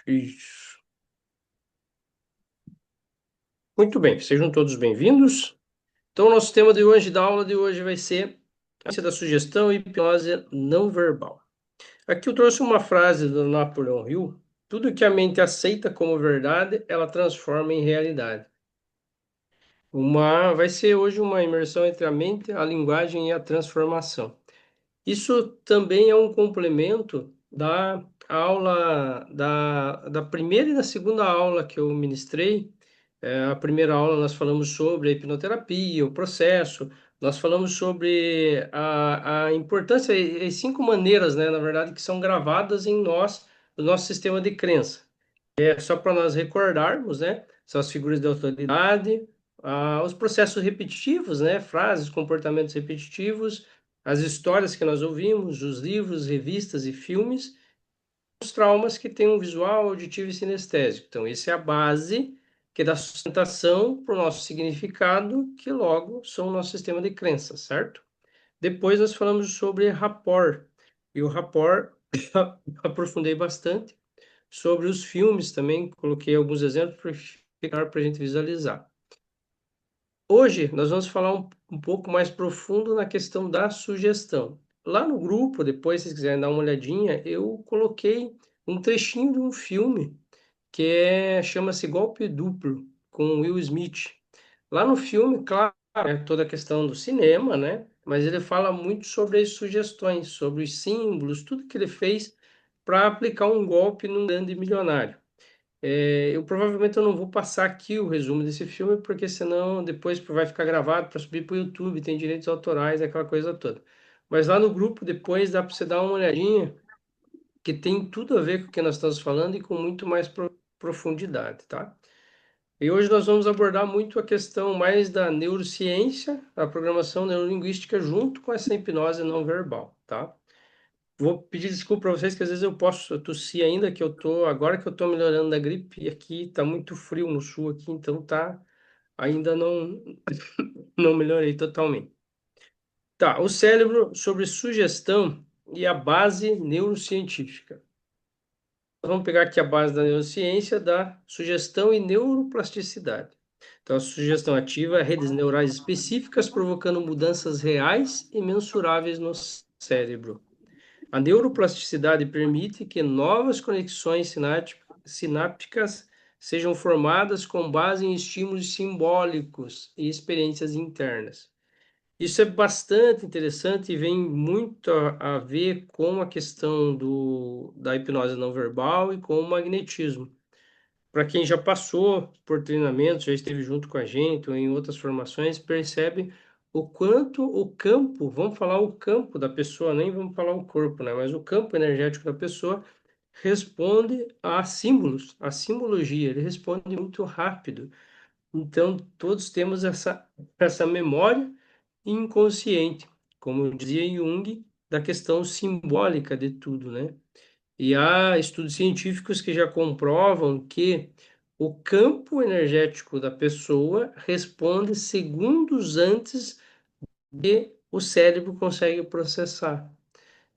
Isso. Muito bem, sejam todos bem-vindos. Então, o nosso tema de hoje, da aula de hoje, vai ser a ciência da sugestão e hipnose não verbal. Aqui eu trouxe uma frase do Napoleão Hill: tudo que a mente aceita como verdade, ela transforma em realidade. Vai ser hoje uma imersão entre a mente, a linguagem e a transformação. Isso também é um complemento da aula da primeira e da segunda aula que eu ministrei. A primeira aula nós falamos sobre a hipnoterapia, o processo, nós falamos sobre a importância, as 5 maneiras, né, na verdade, que são gravadas em nós, no nosso sistema de crença. É só para nós recordarmos, né? São as figuras de autoridade, os processos repetitivos, né? Frases, comportamentos repetitivos, as histórias que nós ouvimos, os livros, revistas e filmes, os traumas que têm um visual, auditivo e sinestésico. Então, essa é a base que dá sustentação para o nosso significado, que logo são o nosso sistema de crenças, certo? Depois nós falamos sobre rapport, e o rapport aprofundei bastante sobre os filmes também, coloquei alguns exemplos para ficar para a gente visualizar. Hoje nós vamos falar um pouco mais profundo na questão da sugestão. Lá no grupo, depois, se vocês quiserem dar uma olhadinha, eu coloquei um trechinho de um filme chama-se Golpe Duplo, com Will Smith. Lá no filme, claro, é toda a questão do cinema, né? Mas ele fala muito sobre as sugestões, sobre os símbolos, tudo que ele fez para aplicar um golpe num grande milionário. Eu provavelmente eu não vou passar aqui o resumo desse filme, porque senão depois vai ficar gravado para subir para o YouTube, tem direitos autorais, aquela coisa toda. Mas lá no grupo, depois dá para você dar uma olhadinha, que tem tudo a ver com o que nós estamos falando e com muito mais profundidade, tá? E hoje nós vamos abordar muito a questão mais da neurociência, a programação neurolinguística, junto com essa hipnose não verbal, tá? Vou pedir desculpa para vocês que às vezes eu posso tossir ainda, que eu tô, agora que eu tô melhorando da gripe, e aqui tá muito frio no sul aqui, então ainda não melhorei totalmente. Tá, o cérebro sobre sugestão e a base neurocientífica. Vamos pegar aqui a base da neurociência da sugestão e neuroplasticidade. Então, a sugestão ativa redes neurais específicas provocando mudanças reais e mensuráveis no cérebro. A neuroplasticidade permite que novas conexões sinápticas sejam formadas com base em estímulos simbólicos e experiências internas. Isso é bastante interessante e vem muito a ver com a questão da hipnose não verbal e com o magnetismo. Para quem já passou por treinamento, já esteve junto com a gente ou em outras formações, percebe o quanto o campo, vamos falar o campo da pessoa, nem vamos falar o corpo, né? Mas o campo energético da pessoa responde a símbolos, a simbologia, ele responde muito rápido. Então, todos temos essa memória inconsciente, como dizia Jung, da questão simbólica de tudo, né? E há estudos científicos que já comprovam que o campo energético da pessoa responde segundos antes de o cérebro consegue processar.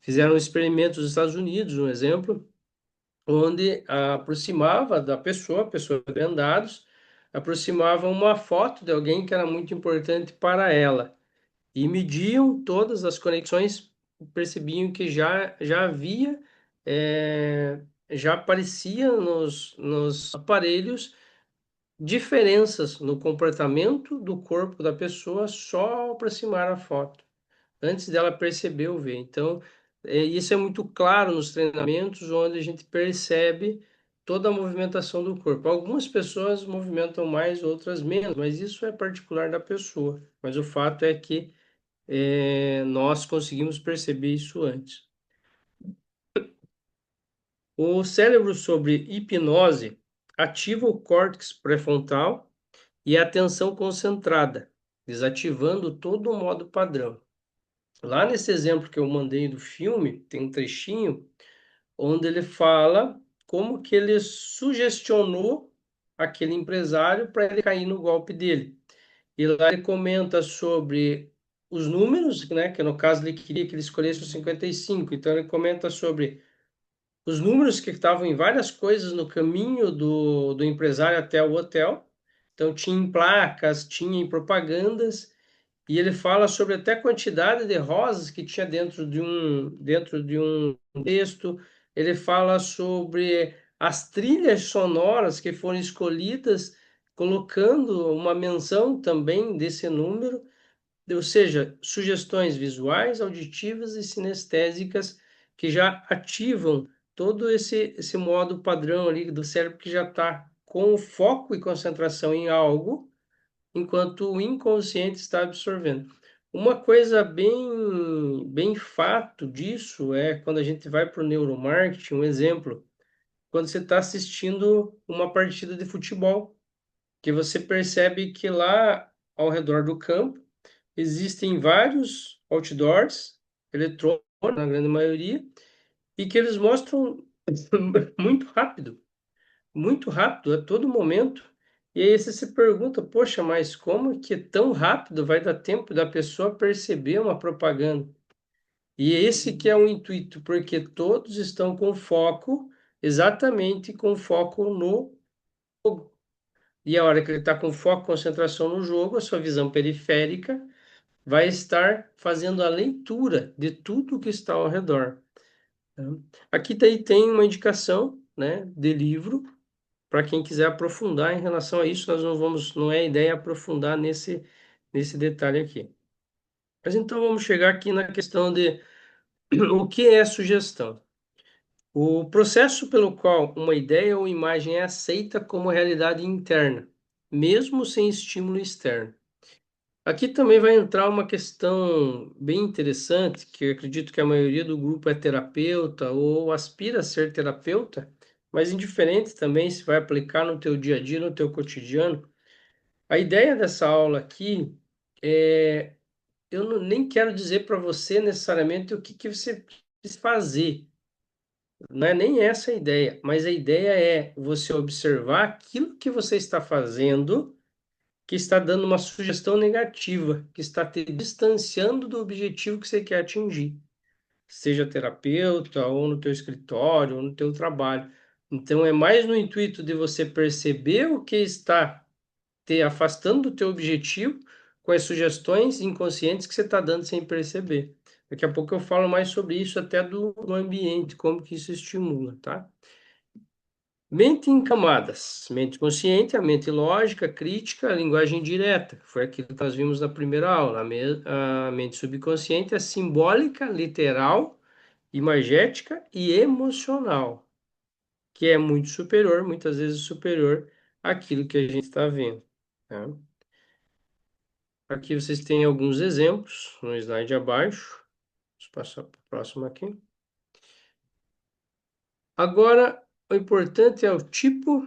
Fizeram experimentos nos Estados Unidos, um exemplo, onde aproximava da pessoa, a pessoa vendo dados, aproximava uma foto de alguém que era muito importante para ela e mediam todas as conexões, percebiam que já havia, é, já aparecia nos aparelhos diferenças no comportamento do corpo da pessoa só ao aproximar a foto, antes dela perceber ou ver. Então, isso é muito claro nos treinamentos, onde a gente percebe toda a movimentação do corpo. Algumas pessoas movimentam mais, outras menos, mas isso é particular da pessoa. Mas o fato é que nós conseguimos perceber isso antes. O cérebro sobre hipnose ativa o córtex pré-frontal e a atenção concentrada, desativando todo o modo padrão. Lá nesse exemplo que eu mandei do filme, tem um trechinho onde ele fala como que ele sugestionou aquele empresário para ele cair no golpe dele. E lá ele comenta sobre os números, né, que no caso ele queria que ele escolhesse o 55. Então ele comenta sobre os números que estavam em várias coisas no caminho do empresário até o hotel. Então, tinha em placas, tinha em propagandas, e ele fala sobre até a quantidade de rosas que tinha dentro de um texto. Ele fala sobre as trilhas sonoras que foram escolhidas, colocando uma menção também desse número, ou seja, sugestões visuais, auditivas e sinestésicas que já ativam todo esse modo padrão ali do cérebro que já está com foco e concentração em algo, enquanto o inconsciente está absorvendo. Uma coisa bem fato disso é quando a gente vai para o neuromarketing, um exemplo, quando você está assistindo uma partida de futebol, que você percebe que lá ao redor do campo existem vários outdoors eletrônicos, na grande maioria, e que eles mostram muito rápido, muito rápido, a todo momento. E aí você se pergunta, poxa, mas como que tão rápido vai dar tempo da pessoa perceber uma propaganda? E esse que é o intuito, porque todos estão com foco, exatamente com foco no jogo. E a hora que ele está com foco, concentração no jogo, a sua visão periférica vai estar fazendo a leitura de tudo que está ao redor. Tá? Aqui daí tem uma indicação, né, de livro para quem quiser aprofundar em relação a isso. Nós não vamos, não é ideia aprofundar nesse detalhe aqui. Mas então vamos chegar aqui na questão de o que é sugestão. O processo pelo qual uma ideia ou imagem é aceita como realidade interna, mesmo sem estímulo externo. Aqui também vai entrar uma questão bem interessante, que eu acredito que a maioria do grupo é terapeuta ou aspira a ser terapeuta, mas indiferente também se vai aplicar no teu dia a dia, no teu cotidiano. A ideia dessa aula aqui é, nem quero dizer para você necessariamente o que você precisa fazer, não é nem essa a ideia, mas a ideia é você observar aquilo que você está fazendo que está dando uma sugestão negativa, que está te distanciando do objetivo que você quer atingir, seja terapeuta, ou no teu escritório, ou no teu trabalho. Então, é mais no intuito de você perceber o que está te afastando do teu objetivo com as sugestões inconscientes que você está dando sem perceber. Daqui a pouco eu falo mais sobre isso até do ambiente, como que isso estimula, tá? Mente em camadas. Mente consciente, a mente lógica, crítica, a linguagem direta. Foi aquilo que nós vimos na primeira aula. A mente subconsciente é simbólica, literal, imagética e emocional, que é muito superior, muitas vezes superior àquilo que a gente está vendo. Tá? Aqui vocês têm alguns exemplos no slide abaixo. Vamos passar para o próximo aqui. Agora, o importante é o tipo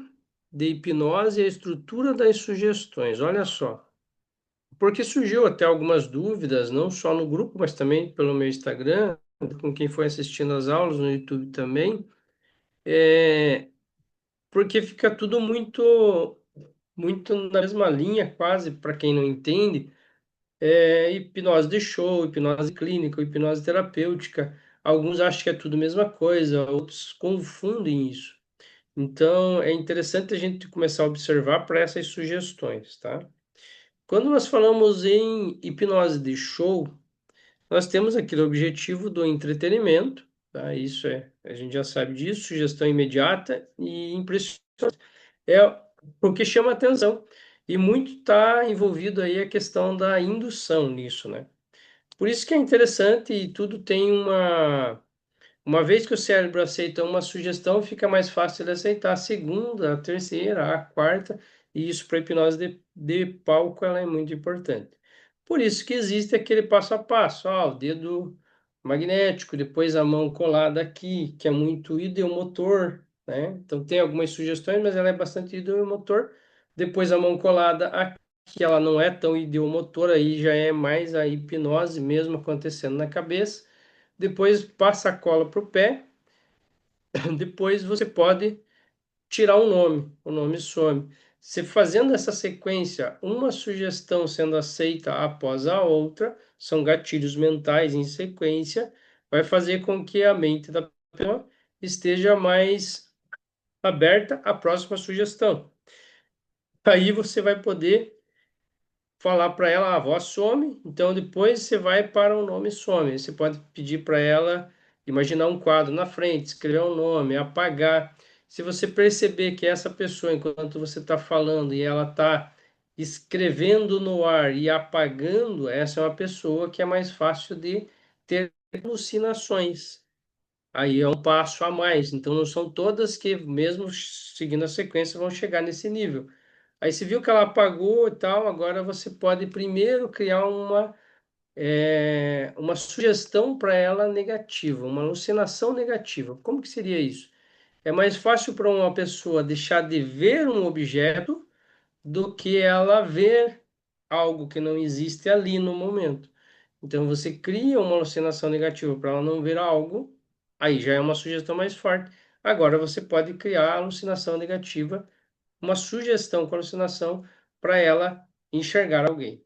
de hipnose e a estrutura das sugestões. Olha só, porque surgiu até algumas dúvidas, não só no grupo, mas também pelo meu Instagram, com quem foi assistindo as aulas no YouTube também, porque fica tudo muito na mesma linha, quase, para quem não entende, hipnose de show, hipnose clínica, hipnose terapêutica. Alguns acham que é tudo a mesma coisa, outros confundem isso. Então, é interessante a gente começar a observar para essas sugestões, tá? Quando nós falamos em hipnose de show, nós temos aquele objetivo do entretenimento, tá? Isso a gente já sabe disso, sugestão imediata e impressionante. É o que chama atenção. E muito está envolvido aí a questão da indução nisso, né? Por isso que é interessante e tudo tem uma vez que o cérebro aceita uma sugestão, fica mais fácil ele aceitar a segunda, a terceira, a quarta, e isso para a hipnose de palco ela é muito importante. Por isso que existe aquele passo a passo, o dedo magnético, depois a mão colada aqui, que é muito ideomotor, né? Então tem algumas sugestões, mas ela é bastante ideomotor. Depois a mão colada aqui, ela não é tão ideomotor, aí já é mais a hipnose mesmo acontecendo na cabeça. Depois passa a cola para o pé. Depois você pode tirar o nome some. Se fazendo essa sequência, uma sugestão sendo aceita após a outra, são gatilhos mentais em sequência, vai fazer com que a mente da pessoa esteja mais aberta à próxima sugestão. Aí você vai poder falar para ela, a voz some, então depois você vai para o nome some. Você pode pedir para ela imaginar um quadro na frente, escrever um nome, apagar. Se você perceber que essa pessoa, enquanto você está falando e ela está escrevendo no ar e apagando, essa é uma pessoa que é mais fácil de ter alucinações. Aí é um passo a mais. Então não são todas que, mesmo seguindo a sequência, vão chegar nesse nível. Aí você viu que ela apagou e tal, agora você pode primeiro criar uma sugestão para ela negativa, uma alucinação negativa. Como que seria isso? É mais fácil para uma pessoa deixar de ver um objeto do que ela ver algo que não existe ali no momento. Então você cria uma alucinação negativa para ela não ver algo, aí já é uma sugestão mais forte. Agora você pode criar a alucinação negativa, uma sugestão com alucinação para ela enxergar alguém.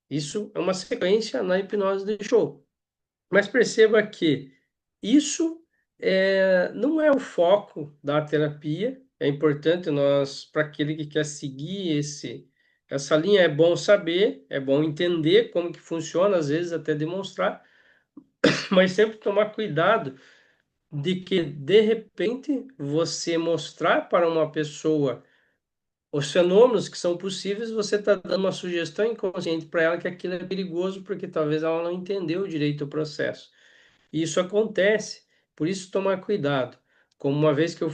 Isso é uma sequência na hipnose de show. Mas perceba que isso não é o foco da terapia. É importante nós, para aquele que quer seguir essa linha, é bom saber, é bom entender como que funciona, às vezes até demonstrar, mas sempre tomar cuidado de que, de repente, você mostrar para uma pessoa os fenômenos que são possíveis, você está dando uma sugestão inconsciente para ela que aquilo é perigoso, porque talvez ela não entendeu direito o processo. E isso acontece, por isso tomar cuidado. Como uma vez que eu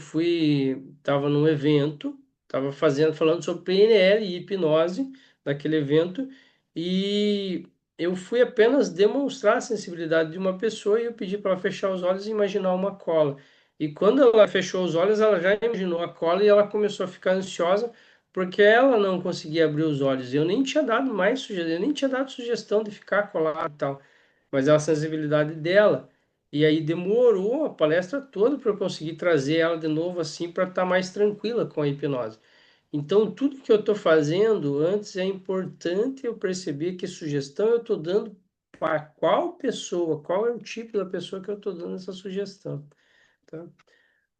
estava num evento, estava falando sobre PNL e hipnose naquele evento, e eu fui apenas demonstrar a sensibilidade de uma pessoa e eu pedi para ela fechar os olhos e imaginar uma cola. E quando ela fechou os olhos, ela já imaginou a cola e ela começou a ficar ansiosa porque ela não conseguia abrir os olhos. Eu nem tinha dado mais sugestão, eu nem tinha dado sugestão de ficar colado e tal, mas é a sensibilidade dela. E aí demorou a palestra toda para eu conseguir trazer ela de novo assim para estar mais tranquila com a hipnose. Então, tudo que eu estou fazendo antes é importante eu perceber que sugestão eu estou dando para qual pessoa, qual é o tipo da pessoa que eu estou dando essa sugestão, tá?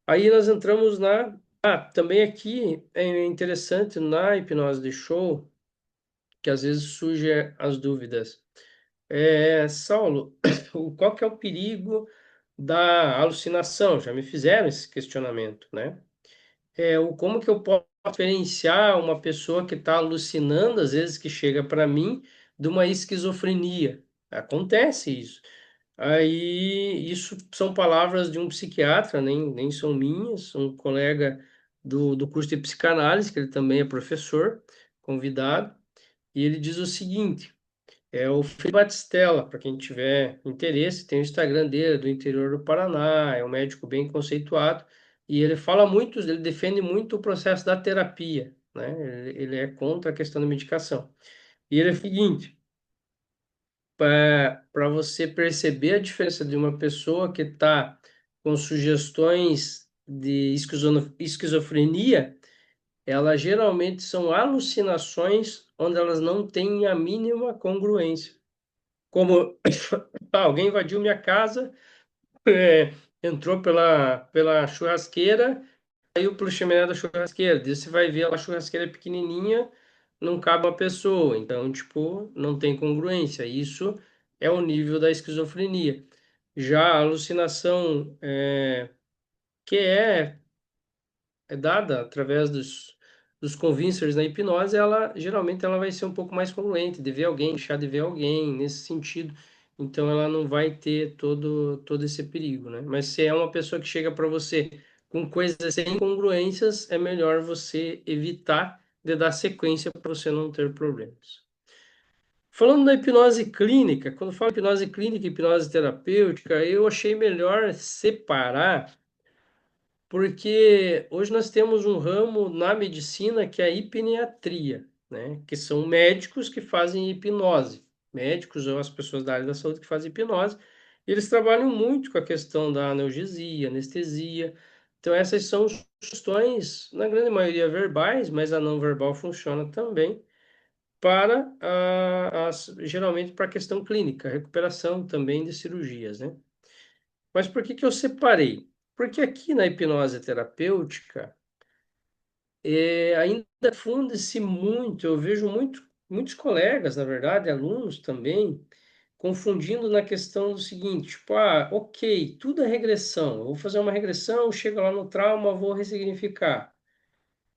Aí nós entramos na. Ah, também aqui é interessante na hipnose de show, que às vezes surgem as dúvidas. Saulo, qual que é o perigo da alucinação? Já me fizeram esse questionamento, né? Como que eu posso diferenciar uma pessoa que está alucinando, às vezes que chega para mim, de uma esquizofrenia? Acontece isso. Aí, isso são palavras de um psiquiatra, nem são minhas, um colega do curso de psicanálise, que ele também é professor, convidado, e ele diz o seguinte. É o Felipe Batistella, para quem tiver interesse, tem o Instagram dele, do interior do Paraná, é um médico bem conceituado, e ele fala muito, ele defende muito o processo da terapia, né? Ele é contra a questão da medicação. E ele é o seguinte, para você perceber a diferença de uma pessoa que está com sugestões de esquizofrenia, elas geralmente são alucinações onde elas não têm a mínima congruência. Como alguém invadiu minha casa, entrou pela churrasqueira, saiu pelo chaminé da churrasqueira. Daí você vai ver a churrasqueira é pequenininha, não cabe uma pessoa. Então, tipo, não tem congruência. Isso é o nível da esquizofrenia. Já a alucinação, que é dada através dos convincers na hipnose, ela geralmente ela vai ser um pouco mais congruente, de ver alguém, deixar de ver alguém, nesse sentido. Então ela não vai ter todo esse perigo, né? Mas se é uma pessoa que chega para você com coisas sem incongruências, é melhor você evitar de dar sequência para você não ter problemas. Falando da hipnose clínica, quando falo hipnose clínica e hipnose terapêutica, eu achei melhor separar porque hoje nós temos um ramo na medicina que é a hipniatria, né? Que são médicos que fazem hipnose, médicos ou as pessoas da área da saúde que fazem hipnose, e eles trabalham muito com a questão da analgesia, anestesia. Então, essas são sugestões, na grande maioria verbais, mas a não verbal funciona também para, geralmente, para a questão clínica, recuperação também de cirurgias, né? Mas por que que eu separei? Porque aqui na hipnose terapêutica, ainda funde-se muito, eu vejo muitos colegas, na verdade, alunos também, confundindo na questão do seguinte, tipo, ok, tudo é regressão, eu vou fazer uma regressão, chego lá no trauma, vou ressignificar.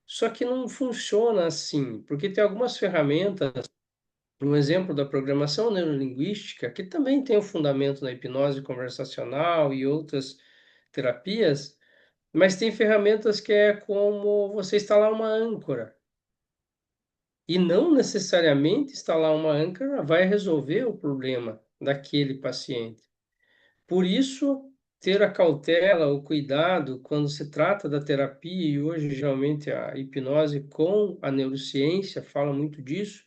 Só que não funciona assim, porque tem algumas ferramentas, um exemplo da programação neurolinguística, que também tem o fundamento na hipnose conversacional e outras terapias, mas tem ferramentas que é como você instalar uma âncora. E não necessariamente instalar uma âncora vai resolver o problema daquele paciente. Por isso, ter a cautela, o cuidado quando se trata da terapia, e hoje geralmente a hipnose com a neurociência fala muito disso,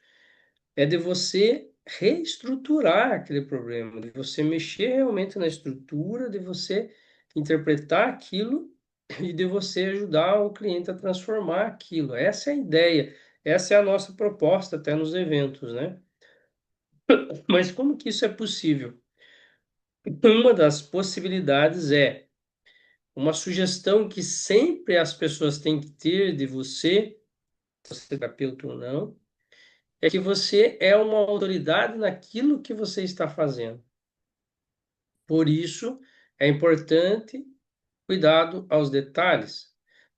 é de você reestruturar aquele problema, de você mexer realmente na estrutura, de você interpretar aquilo e de você ajudar o cliente a transformar aquilo. Essa é a ideia, essa é a nossa proposta até nos eventos, né? Mas como que isso é possível? Uma das possibilidades é uma sugestão que sempre as pessoas têm que ter de você, se é terapeuta ou não, é que você é uma autoridade naquilo que você está fazendo. Por isso, é importante cuidado aos detalhes.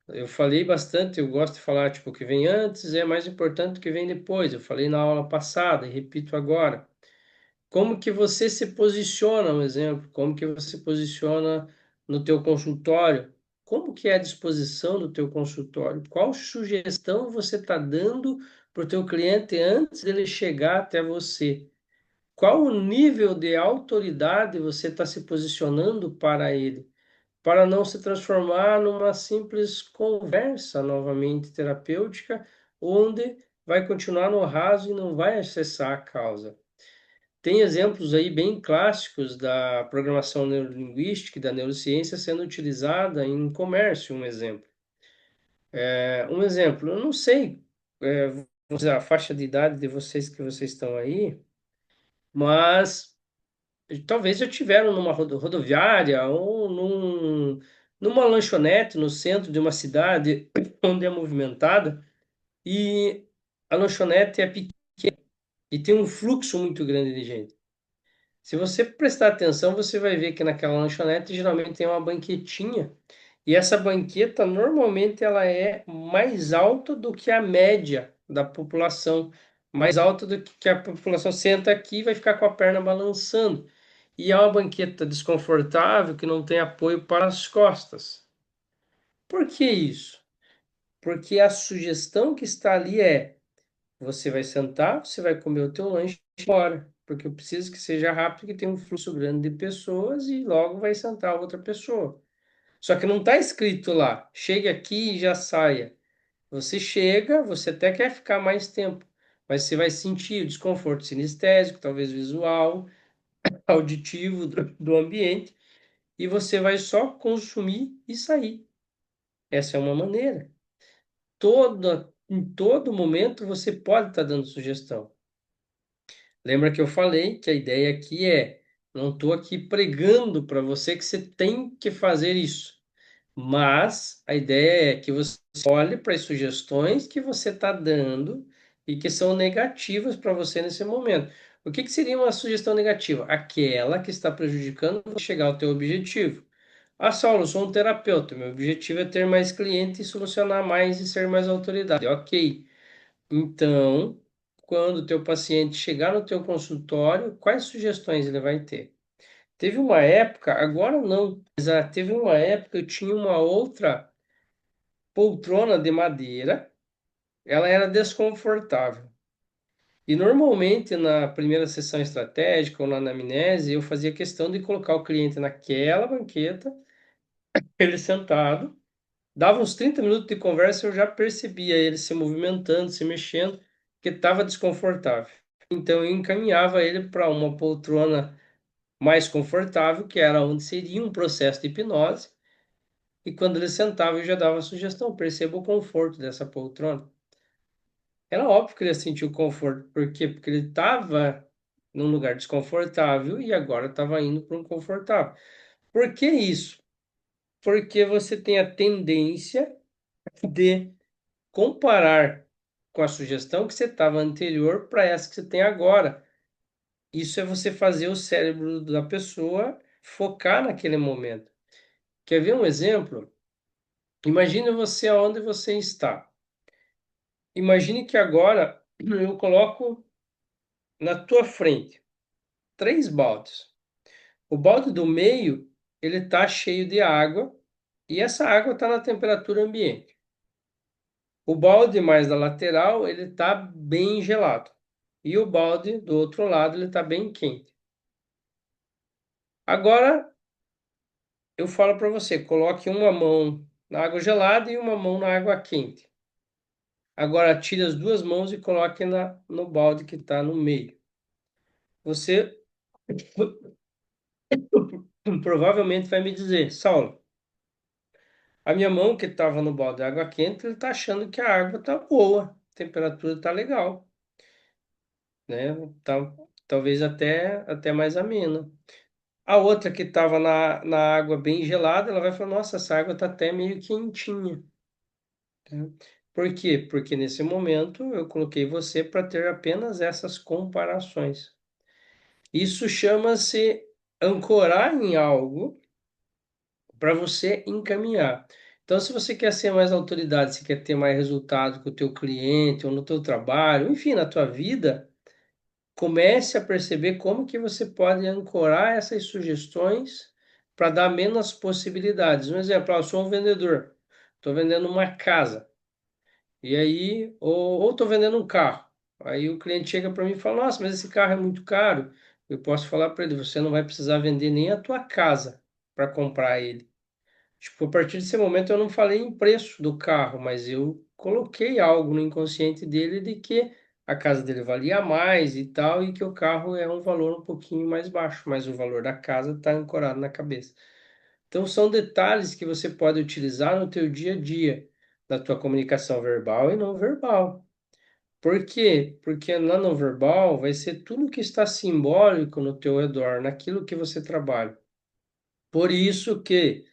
Eu falei bastante, eu gosto de falar, tipo, o que vem antes é mais importante do que vem depois. Eu falei na aula passada e repito agora. Como que você se posiciona, um exemplo, como que você se posiciona no teu consultório? Como que é a disposição do teu consultório? Qual sugestão você está dando para o teu cliente antes dele chegar até você? Qual o nível de autoridade você está se posicionando para ele? Para não se transformar numa simples conversa novamente terapêutica, onde vai continuar no raso e não vai acessar a causa. Tem exemplos aí bem clássicos da programação neurolinguística e da neurociência sendo utilizada em comércio, um exemplo. Um exemplo, eu não sei, vamos dizer, a faixa de idade de vocês que vocês estão aí, mas talvez já tiveram numa rodoviária ou numa lanchonete no centro de uma cidade onde é movimentada e a lanchonete é pequena e tem um fluxo muito grande de gente. Se você prestar atenção, você vai ver que naquela lanchonete geralmente tem uma banquetinha e essa banqueta normalmente ela é mais alta do que a média da população, mais alta do que a população senta aqui e vai ficar com a perna balançando. E é uma banqueta desconfortável que não tem apoio para as costas. Por que isso? Porque a sugestão que está ali é: você vai sentar, você vai comer o teu lanche e ir embora, porque eu preciso que seja rápido, que tem um fluxo grande de pessoas e logo vai sentar outra pessoa. Só que não está escrito lá, chegue aqui e já saia. Você chega, você até quer ficar mais tempo, mas você vai sentir o desconforto sinestésico, talvez visual, auditivo do ambiente, e você vai só consumir e sair. Essa é uma maneira. Em todo momento você pode estar dando sugestão. Lembra que eu falei que a ideia aqui é, não estou aqui pregando para você que você tem que fazer isso, mas a ideia é que você olhe para as sugestões que você está dando e que são negativas para você nesse momento. O que seria uma sugestão negativa? Aquela que está prejudicando você chegar ao teu objetivo. Ah, Saulo, eu sou um terapeuta, meu objetivo é ter mais clientes e solucionar mais e ser mais autoridade. Ok. Então, quando o teu paciente chegar no teu consultório, quais sugestões ele vai ter? Teve uma época, agora não, mas teve uma época eu tinha uma outra poltrona de madeira, ela era desconfortável. E normalmente na primeira sessão estratégica ou na anamnese, eu fazia questão de colocar o cliente naquela banqueta, ele sentado, dava uns 30 minutos de conversa, eu já percebia ele se movimentando, se mexendo, que estava desconfortável. Então eu encaminhava ele para uma poltrona mais confortável, que era onde seria um processo de hipnose, e quando ele sentava eu já dava a sugestão, perceba o conforto dessa poltrona. Era óbvio que ele sentiu conforto, por quê? Porque ele estava num lugar desconfortável e agora estava indo para um confortável. Por que isso? porque você tem a tendência de comparar com a sugestão que você estava anterior para essa que você tem agora. Isso é você fazer o cérebro da pessoa focar naquele momento. Quer ver um exemplo? Imagine você aonde você está. Imagine que agora eu coloco na tua frente três baldes. O balde do meio, ele está cheio de água e essa água está na temperatura ambiente. O balde mais da lateral, ele está bem gelado. E o balde do outro lado, ele está bem quente. Agora, eu falo para você, coloque uma mão na água gelada e uma mão na água quente. Agora, tire as duas mãos e coloque no balde que está no meio. Você provavelmente vai me dizer, Saulo, a minha mão que estava no balde de água quente, ele está achando que a água está boa, a temperatura está legal, né? Tá, talvez até mais amena. A outra que estava na água bem gelada, ela vai falar, nossa, essa água está até meio quentinha. Né? Por quê? Porque nesse momento eu coloquei você para ter apenas essas comparações. Isso chama-se ancorar em algo para você encaminhar. Então, se você quer ser mais autoridade, se quer ter mais resultado com o teu cliente ou no teu trabalho, enfim, na tua vida, comece a perceber como que você pode ancorar essas sugestões para dar menos possibilidades. Um exemplo, eu sou um vendedor, estou vendendo uma casa, e aí, ou estou vendendo um carro. Aí o cliente chega para mim e fala, nossa, mas esse carro é muito caro. Eu posso falar para ele, você não vai precisar vender nem a tua casa para comprar ele. Tipo, a partir desse momento eu não falei em preço do carro, mas eu coloquei algo no inconsciente dele de que a casa dele valia mais e tal, e que o carro é um valor um pouquinho mais baixo, mas o valor da casa está ancorado na cabeça. Então são detalhes que você pode utilizar no teu dia a dia, na tua comunicação verbal e não verbal. Por quê? Porque na não verbal vai ser tudo que está simbólico no teu redor, naquilo que você trabalha. Por isso que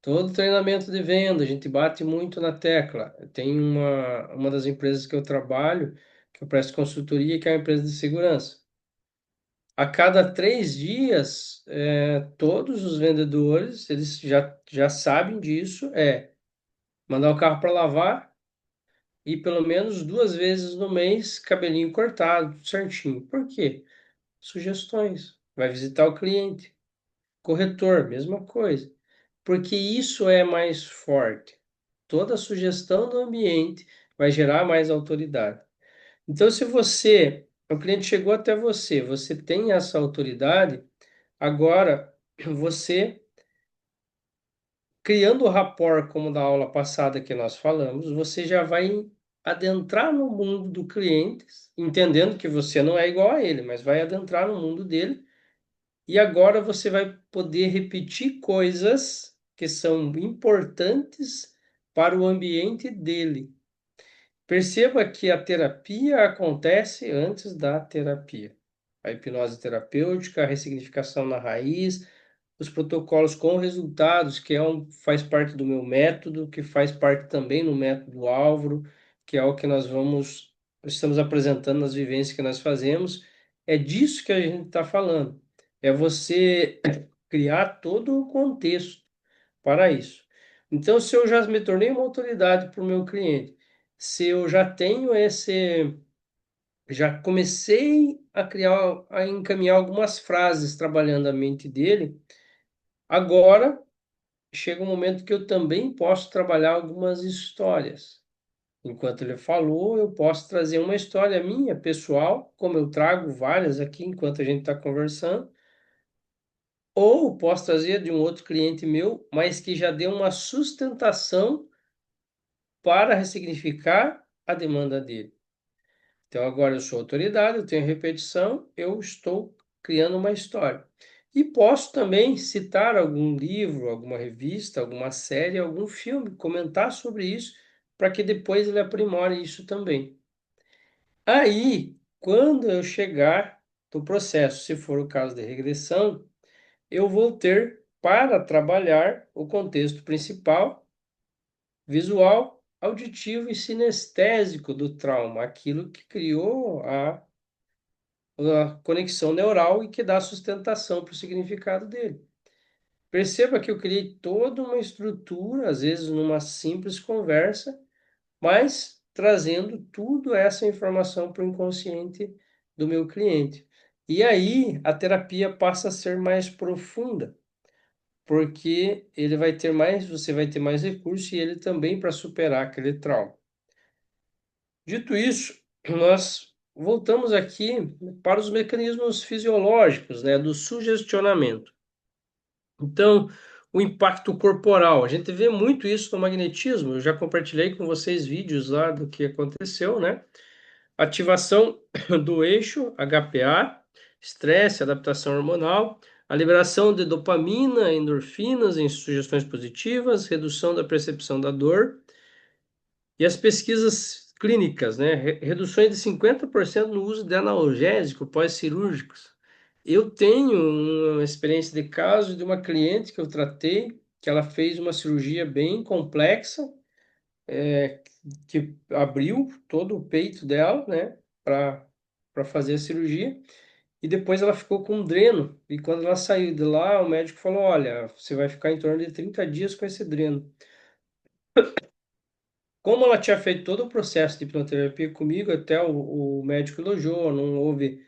todo treinamento de venda, a gente bate muito na tecla. Tem uma das empresas que eu trabalho, que eu presto consultoria, que é uma empresa de segurança. A cada 3 dias, todos os vendedores, eles já sabem disso, mandar o carro para lavar e pelo menos 2 vezes no mês, cabelinho cortado, tudo certinho. Por quê? Sugestões. Vai visitar o cliente. Corretor, mesma coisa. Porque isso é mais forte. Toda sugestão do ambiente vai gerar mais autoridade. Então, se o cliente chegou até você, você tem essa autoridade, agora você, criando o rapport, como da aula passada que nós falamos, você já vai adentrar no mundo do cliente, entendendo que você não é igual a ele, mas vai adentrar no mundo dele, e agora você vai poder repetir coisas que são importantes para o ambiente dele. Perceba que a terapia acontece antes da terapia. A hipnose terapêutica, a ressignificação na raiz, os protocolos com resultados, que faz parte do meu método, que faz parte também no método Álvaro, que é o que estamos apresentando nas vivências que nós fazemos. É disso que a gente está falando. É você criar todo o contexto para isso. Então, se eu já me tornei uma autoridade para o meu cliente, se eu já tenho já comecei a encaminhar algumas frases trabalhando a mente dele, agora chega um momento que eu também posso trabalhar algumas histórias. Enquanto ele falou, eu posso trazer uma história minha, pessoal, como eu trago várias aqui enquanto a gente está conversando, ou posso trazer de um outro cliente meu, mas que já deu uma sustentação para ressignificar a demanda dele. Então, agora eu sou autoridade, eu tenho repetição, eu estou criando uma história. E posso também citar algum livro, alguma revista, alguma série, algum filme, comentar sobre isso, para que depois ele aprimore isso também. Aí, quando eu chegar no processo, se for o caso de regressão, eu vou ter para trabalhar o contexto principal, visual, auditivo e sinestésico do trauma, aquilo que criou a conexão neural e que dá sustentação para o significado dele. Perceba que eu criei toda uma estrutura, às vezes numa simples conversa, mas trazendo tudo essa informação para o inconsciente do meu cliente. E aí a terapia passa a ser mais profunda, porque ele vai ter mais, você vai ter mais recursos e ele também para superar aquele trauma. Dito isso, nós voltamos aqui para os mecanismos fisiológicos, né, do sugestionamento. Então, o impacto corporal, a gente vê muito isso no magnetismo. Eu já compartilhei com vocês vídeos lá do que aconteceu, né? Ativação do eixo HPA, estresse, adaptação hormonal, a liberação de dopamina, endorfinas em sugestões positivas, redução da percepção da dor e as pesquisas clínicas, né? Reduções de 50% no uso de analgésico pós-cirúrgicos. Eu tenho uma experiência de caso de uma cliente que eu tratei, que ela fez uma cirurgia bem complexa, que abriu todo o peito dela, né, para fazer a cirurgia, e depois ela ficou com um dreno, e quando ela saiu de lá, o médico falou, olha, você vai ficar em torno de 30 dias com esse dreno. Como ela tinha feito todo o processo de hipnoterapia comigo, até o médico elogiou, não houve,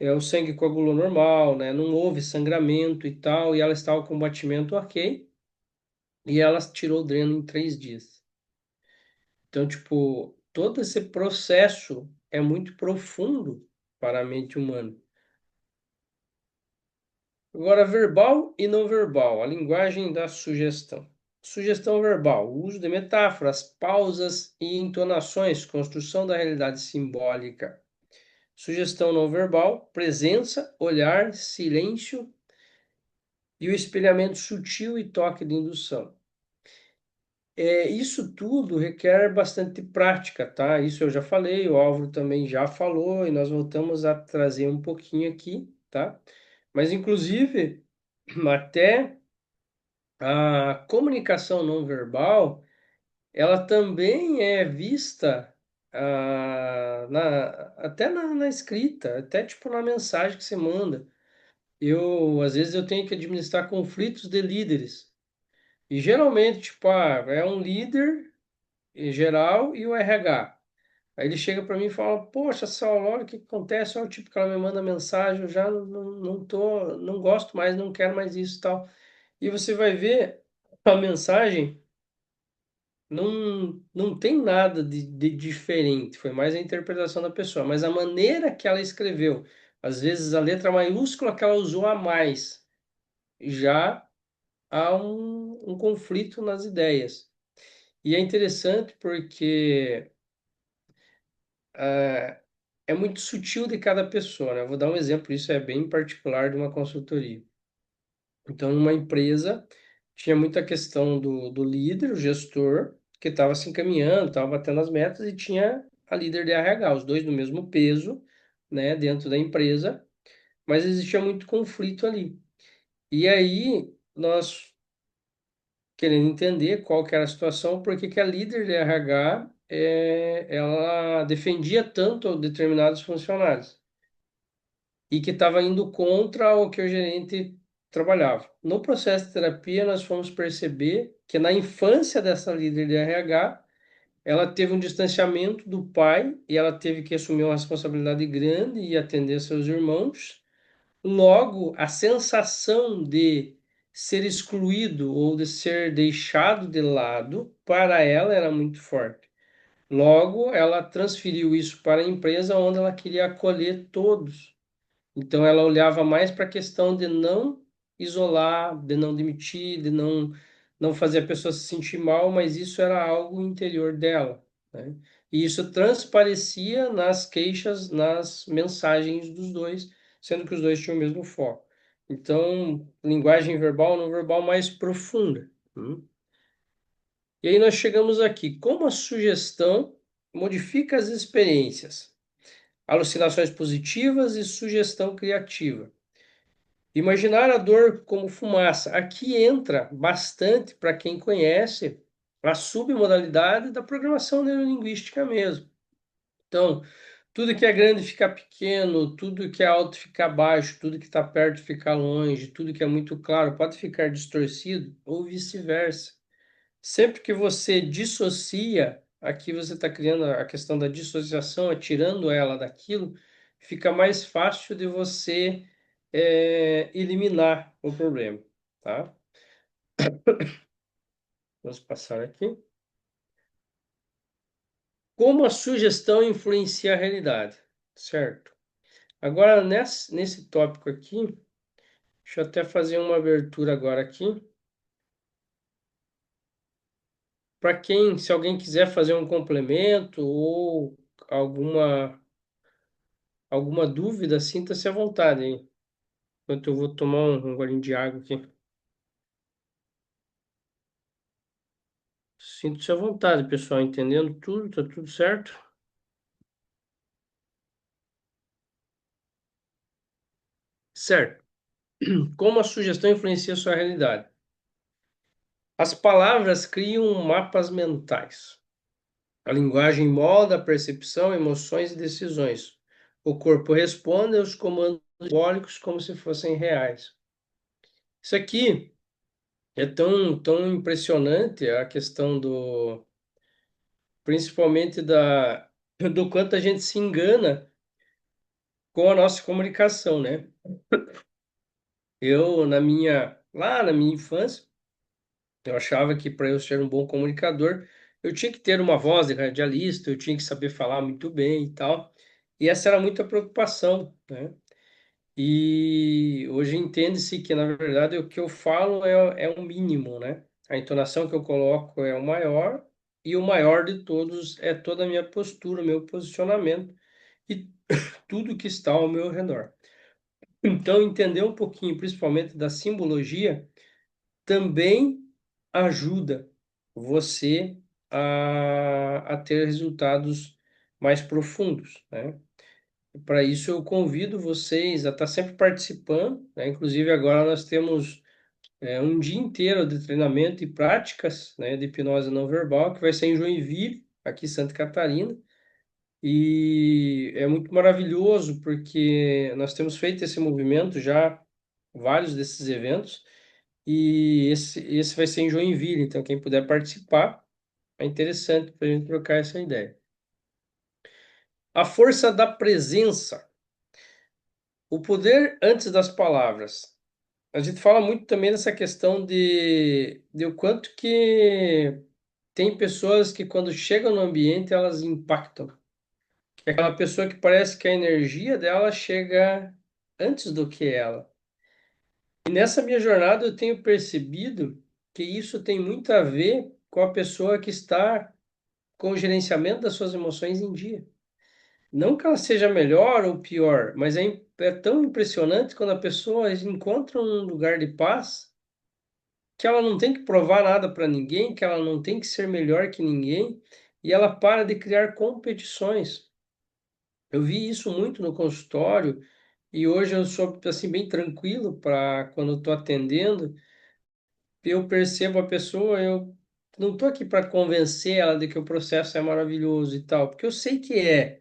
o sangue coagulou normal, né, não houve sangramento e tal, e ela estava com batimento ok, e ela tirou o dreno em 3 dias. Então, tipo, todo esse processo é muito profundo para a mente humana. Agora, verbal e não verbal, a linguagem da sugestão. Sugestão verbal, o uso de metáforas, pausas e entonações, construção da realidade simbólica. Sugestão não verbal, presença, olhar, silêncio e o espelhamento sutil e toque de indução. Isso tudo requer bastante prática, tá? Isso eu já falei, o Álvaro também já falou, e nós voltamos a trazer um pouquinho aqui, tá? Mas, inclusive, até a comunicação não verbal, ela também é vista até na escrita, até tipo na mensagem que você manda. Às vezes, eu tenho que administrar conflitos de líderes. E geralmente, tipo, é um líder em geral e o RH. Aí ele chega para mim e fala: Poxa, Saulo, olha o que acontece. Olha o tipo que ela me manda mensagem. Eu já não gosto mais, não quero mais isso e tal. E você vai ver a mensagem, não tem nada de diferente. Foi mais a interpretação da pessoa. Mas a maneira que ela escreveu, às vezes a letra maiúscula que ela usou a mais, já há um conflito nas ideias. E é interessante porque ah, é muito sutil de cada pessoa, né? Eu vou dar um exemplo, isso é bem particular de uma consultoria. Então, numa empresa, tinha muita questão do líder, o gestor, que estava se encaminhando, estava batendo as metas, e tinha a líder de RH, os dois no mesmo peso, né, dentro da empresa, mas existia muito conflito ali. E aí, nós querendo entender qual que era a situação, porque que a líder de RH, ela defendia tanto determinados funcionários e que estava indo contra o que o gerente trabalhava. No processo de terapia, nós fomos perceber que na infância dessa líder de RH, ela teve um distanciamento do pai e ela teve que assumir uma responsabilidade grande e atender seus irmãos. Logo, a sensação de ser excluído ou de ser deixado de lado, para ela era muito forte. Logo, ela transferiu isso para a empresa onde ela queria acolher todos. Então ela olhava mais para a questão de não isolar, de não demitir, de não fazer a pessoa se sentir mal, mas isso era algo interior dela, né? E isso transparecia nas queixas, nas mensagens dos dois, sendo que os dois tinham o mesmo foco. Então, linguagem verbal, não verbal mais profunda. E aí nós chegamos aqui. Como a sugestão modifica as experiências? Alucinações positivas e sugestão criativa. Imaginar a dor como fumaça. Aqui entra bastante para quem conhece a submodalidade da programação neurolinguística mesmo. Então, tudo que é grande fica pequeno, tudo que é alto fica baixo, tudo que está perto fica longe, tudo que é muito claro pode ficar distorcido ou vice-versa. Sempre que você dissocia, aqui você está criando a questão da dissociação, tirando ela daquilo, fica mais fácil de você eliminar o problema, tá? Vamos passar aqui. Como a sugestão influencia a realidade, certo? Agora, nesse tópico aqui, deixa eu até fazer uma abertura agora aqui. Para quem, se alguém quiser fazer um complemento ou alguma, alguma dúvida, sinta-se à vontade, hein? Enquanto eu vou tomar um golinho de água aqui. Sinta-se à vontade, pessoal, entendendo tudo, tá tudo certo? Certo. Como a sugestão influencia a sua realidade? As palavras criam mapas mentais. A linguagem molda a percepção, emoções e decisões. O corpo responde aos comandos simbólicos como se fossem reais. Isso aqui é tão impressionante a questão principalmente do quanto a gente se engana com a nossa comunicação, né? Lá na minha infância, eu achava que para eu ser um bom comunicador, eu tinha que ter uma voz de radialista, eu tinha que saber falar muito bem e tal. E essa era muita preocupação, né? E hoje entende-se que, na verdade, o que eu falo é o mínimo, né? A entonação que eu coloco é o maior, e o maior de todos é toda a minha postura, meu posicionamento e tudo que está ao meu redor. Então, entender um pouquinho, principalmente da simbologia, também ajuda você a ter resultados mais profundos, né? Para isso, eu convido vocês a estar sempre participando, né? Inclusive, agora nós temos um dia inteiro de treinamento e práticas, né, de hipnose não verbal, que vai ser em Joinville, aqui em Santa Catarina. E é muito maravilhoso porque nós temos feito esse movimento já, vários desses eventos, e esse vai ser em Joinville, então quem puder participar, é interessante para a gente trocar essa ideia. A força da presença, o poder antes das palavras. A gente fala muito também dessa questão de o quanto que tem pessoas que quando chegam no ambiente elas impactam. Que é aquela pessoa que parece que a energia dela chega antes do que ela. E nessa minha jornada eu tenho percebido que isso tem muito a ver com a pessoa que está com o gerenciamento das suas emoções em dia. Não que ela seja melhor ou pior, mas é tão impressionante quando a pessoa encontra um lugar de paz que ela não tem que provar nada para ninguém, que ela não tem que ser melhor que ninguém, e ela para de criar competições. Eu vi isso muito no consultório e hoje eu sou assim bem tranquilo para quando eu estou atendendo, eu percebo a pessoa, eu não estou aqui para convencer ela de que o processo é maravilhoso e tal, porque eu sei que é,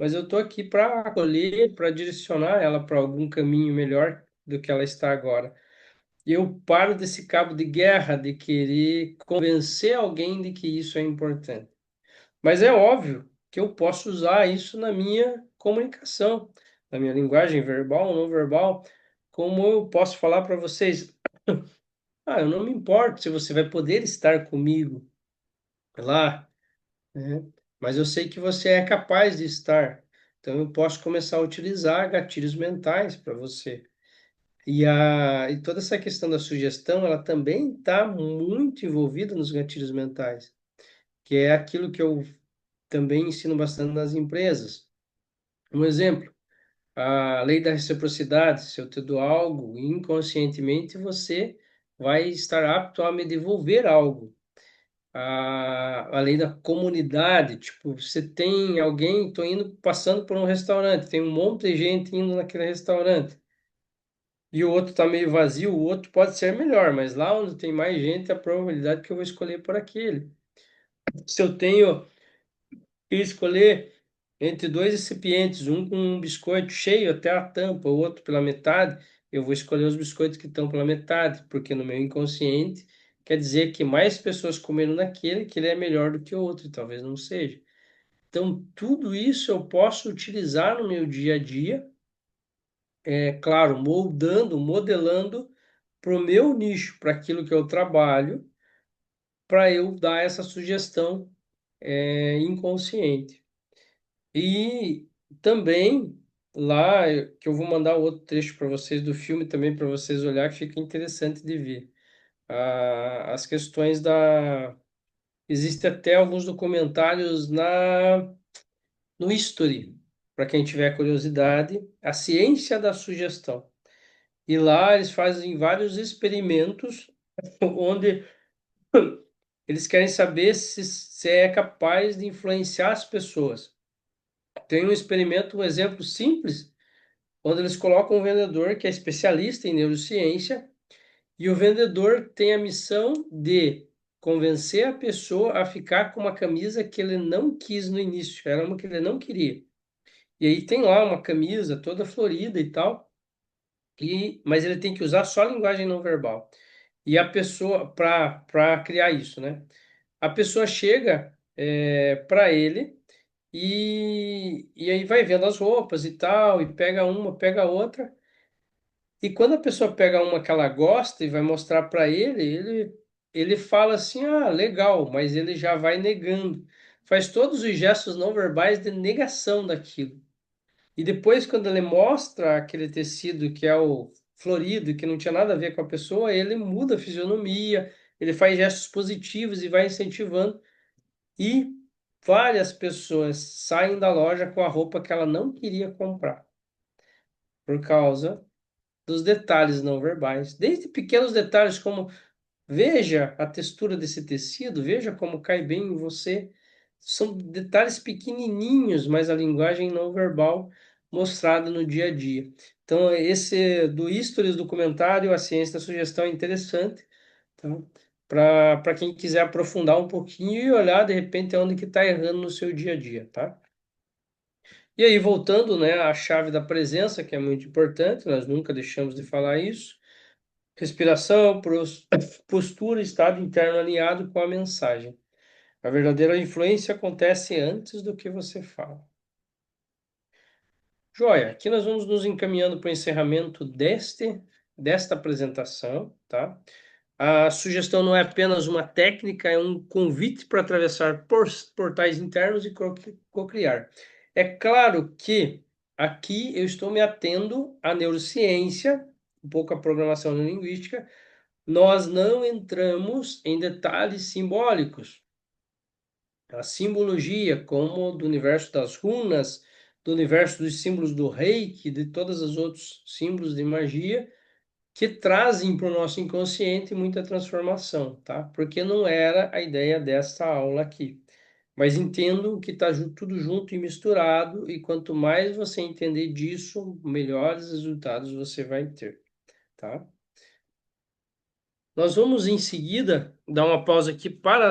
mas eu estou aqui para acolher, para direcionar ela para algum caminho melhor do que ela está agora. E eu paro desse cabo de guerra de querer convencer alguém de que isso é importante. Mas é óbvio que eu posso usar isso na minha comunicação, na minha linguagem verbal ou não verbal, como eu posso falar para vocês, eu não me importo se você vai poder estar comigo lá, né? Mas eu sei que você é capaz de estar. Então eu posso começar a utilizar gatilhos mentais para você. E toda essa questão da sugestão, ela também está muito envolvida nos gatilhos mentais, que é aquilo que eu também ensino bastante nas empresas. Um exemplo, a lei da reciprocidade, se eu te dou algo, inconscientemente você vai estar apto a me devolver algo. A lei da comunidade, tipo, você tem alguém, tô indo, passando por um restaurante, tem um monte de gente indo naquele restaurante. e o outro está meio vazio, o outro pode ser melhor, mas lá onde tem mais gente, a probabilidade que eu vou escolher por aquele. Se eu tenho que escolher entre dois recipientes, um com um biscoito cheio até a tampa, o outro pela metade, eu vou escolher os biscoitos que estão pela metade, porque no meu inconsciente quer dizer que mais pessoas comeram naquele, que ele é melhor do que o outro, e talvez não seja. Então, tudo isso eu posso utilizar no meu dia a dia, é claro, moldando, modelando para o meu nicho, para aquilo que eu trabalho, para eu dar essa sugestão inconsciente. E também lá, que eu vou mandar outro trecho para vocês do filme também para vocês olhar, que fica interessante de ver. As questões da... Existem até alguns documentários no History, para quem tiver curiosidade, a ciência da sugestão. E lá eles fazem vários experimentos onde eles querem saber se é capaz de influenciar as pessoas. Tem um experimento, um exemplo simples, onde eles colocam um vendedor que é especialista em neurociência e o vendedor tem a missão de convencer a pessoa a ficar com uma camisa que ele não quis no início, era uma que ele não queria. E aí tem lá uma camisa toda florida e tal, mas ele tem que usar só a linguagem não verbal. E a pessoa, para criar isso, né? A pessoa chega para ele e aí vai vendo as roupas e tal, e pega uma, pega outra. E quando a pessoa pega uma que ela gosta e vai mostrar para ele fala assim: ah, legal, mas ele já vai negando. Faz todos os gestos não verbais de negação daquilo. E depois, quando ele mostra aquele tecido que é o florido, que não tinha nada a ver com a pessoa, ele muda a fisionomia, ele faz gestos positivos e vai incentivando. E várias pessoas saem da loja com a roupa que ela não queria comprar, por causa dos detalhes não verbais. Desde pequenos detalhes como veja a textura desse tecido, veja como cai bem em você. São detalhes pequenininhos, mas a linguagem não verbal mostrada no dia a dia. Então, esse do History, documentário, a ciência da sugestão é interessante, tá? Para quem quiser aprofundar um pouquinho e olhar, de repente, onde que está errando no seu dia a dia, tá? E aí, voltando, né, à chave da presença, que é muito importante, nós nunca deixamos de falar isso. Respiração, postura, estado interno alinhado com a mensagem. A verdadeira influência acontece antes do que você fala. Joia, aqui nós vamos nos encaminhando para o encerramento desta apresentação, tá? A sugestão não é apenas uma técnica, é um convite para atravessar portais internos e cocriar. É claro que aqui eu estou me atendo à neurociência, um pouco à programação linguística. Nós não entramos em detalhes simbólicos. A simbologia, como do universo das runas, do universo dos símbolos do reiki, de todos os outros símbolos de magia, que trazem para o nosso inconsciente muita transformação, tá? Porque não era a ideia desta aula aqui. Mas entendo que está tudo junto e misturado, e quanto mais você entender disso, melhores resultados você vai ter, tá? Nós vamos em seguida dar uma pausa aqui para